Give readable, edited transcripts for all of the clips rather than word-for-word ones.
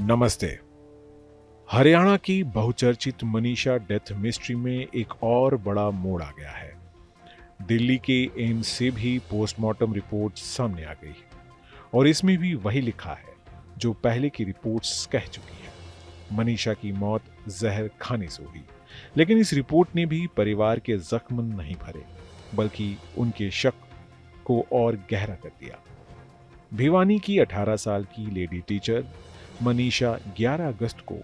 नमस्ते। हरियाणा की बहुचर्चित मनीषा डेथ मिस्ट्री में एक और बड़ा मोड़ आ गया है। दिल्ली के एम्स से भी पोस्टमार्टम रिपोर्ट सामने आ गई और इसमें भी वही लिखा है जो पहले की रिपोर्ट्स कह चुकी है। मनीषा की मौत जहर खाने से हुई, लेकिन इस रिपोर्ट ने भी परिवार के जख्म नहीं भरे, बल्कि उनके शक को और गहरा कर दिया। भिवानी की 18 साल की लेडी टीचर मनीषा 11 अगस्त को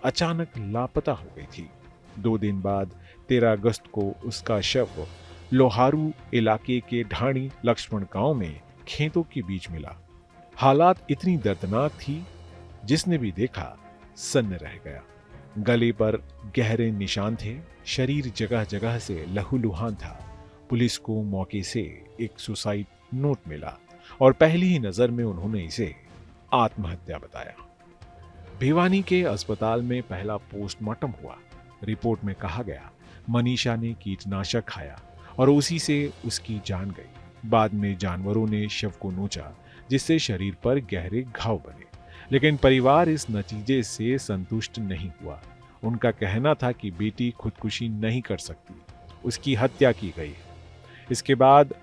अचानक लापता हो गई थी। 2 दिन बाद 13 अगस्त को उसका शव लोहारू इलाके के ढाणी लक्ष्मण गांव में खेतों के बीच मिला। हालात इतनी दर्दनाक थी, जिसने भी देखा सन्न रह गया। गले पर गहरे निशान थे, शरीर जगह जगह से लहूलुहान था। पुलिस को मौके से एक सुसाइड नोट मिला और पहली ही नजर में उन्होंने इसे आत्महत्या बताया। भिवानी के अस्पताल में पहला पोस्टमार्टम हुआ। रिपोर्ट में कहा गया मनीषा ने कीटनाशक खाया और उसी से उसकी जान गई। बाद में जानवरों ने शव को नोचा, जिससे शरीर पर गहरे घाव बने। लेकिन परिवार इस नतीजे से संतुष्ट नहीं हुआ। उनका कहना था कि बेटी खुदकुशी नहीं कर सकती, उसकी हत्या की गई है। इसके बाद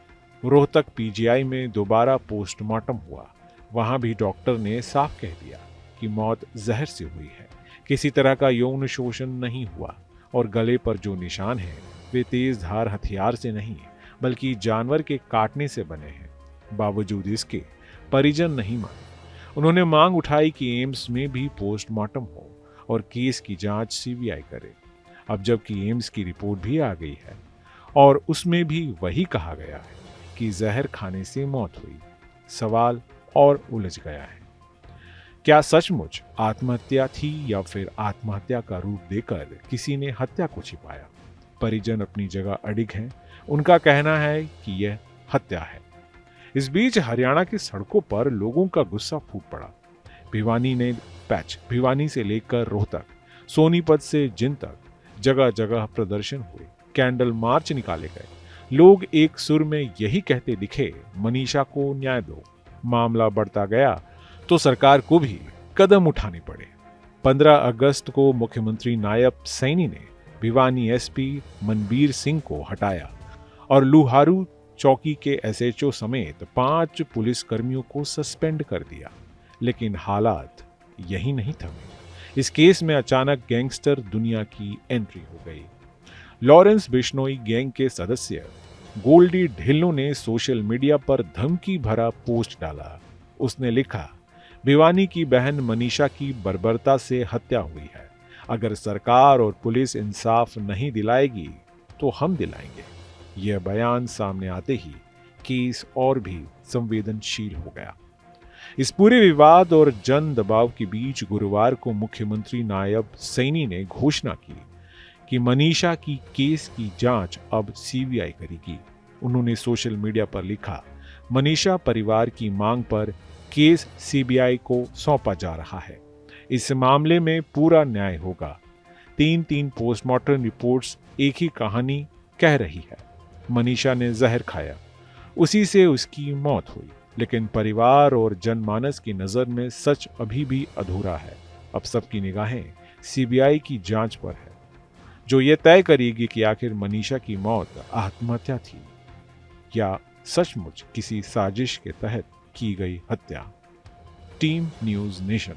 रोहतक पीजीआई में दोबारा पोस्टमार्टम हुआ। वहां भी डॉक्टर ने साफ कह दिया कि मौत जहर से हुई है, किसी तरह का यौन शोषण नहीं हुआ और गले पर जो निशान हैं वे तेज धार हथियार से नहीं बल्कि जानवर के काटने से बने हैं। बावजूद इसके परिजन नहीं माने। उन्होंने मांग उठाई कि एम्स में भी पोस्टमार्टम हो और केस की जांच सीबीआई करे। अब जबकि एम्स की रिपोर्ट भी आ गई है और उसमें भी वही कहा गया है कि जहर खाने से मौत हुई, सवाल और उलझ गया है। क्या सचमुच आत्महत्या थी या फिर आत्महत्या का रूप देकर किसी ने हत्या को छिपाया? परिजन अपनी जगह अडिग हैं। उनका कहना है कि यह हत्या है। इस बीच हरियाणा की सड़कों पर लोगों का गुस्सा फूट पड़ा। भिवानी से लेकर रोहतक, सोनीपत से जिंद तक जगह जगह प्रदर्शन हुए, कैंडल मार्च निकाले गए। लोग एक सुर में यही कहते दिखे, मनीषा को न्याय दो। मामला बढ़ता गया तो सरकार को भी कदम उठाने पड़े। 15 अगस्त को मुख्यमंत्री नायब सैनी ने भिवानी एसपी मनबीर सिंह को हटाया और लुहारू चौकी के एसएचओ समेत 5 पुलिस कर्मियों को सस्पेंड कर दिया। लेकिन हालात यही नहीं थमे। इस केस में अचानक गैंगस्टर दुनिया की एंट्री हो गई। लॉरेंस बिश्नोई गैंग के सदस्य गोल्डी ढिल्लों ने सोशल मीडिया पर धमकी भरा पोस्ट डाला। उसने लिखा, भिवानी की बहन मनीषा की बर्बरता से हत्या हुई है। अगर सरकार और पुलिस इंसाफ नहीं दिलाएगी तो हम दिलाएंगे। यह बयान सामने आते ही केस और भी संवेदनशील हो गया। इस पूरे विवाद और जन दबाव के बीच गुरुवार को मुख्यमंत्री नायब सैनी ने घोषणा की कि मनीषा की केस की जांच अब सीबीआई करेगी। उन्होंने सोशल मीडिया पर लिखा, मनीषा परिवार की मांग पर केस सीबीआई को सौंपा जा रहा है। इस मामले में पूरा न्याय होगा। 3 पोस्टमार्टम रिपोर्ट्स एक ही कहानी कह रही है। मनीषा ने जहर खाया, उसी से उसकी मौत हुई। लेकिन परिवार और जनमानस की नजर में सच अभी भी अधूरा है। अब सबकी निगाहें सीबीआई की जांच पर है, जो ये तय करेगी कि आखिर मनीषा की मौत आत्महत्या थी या सचमुच किसी साजिश के तहत की गई हत्या। Team news nation.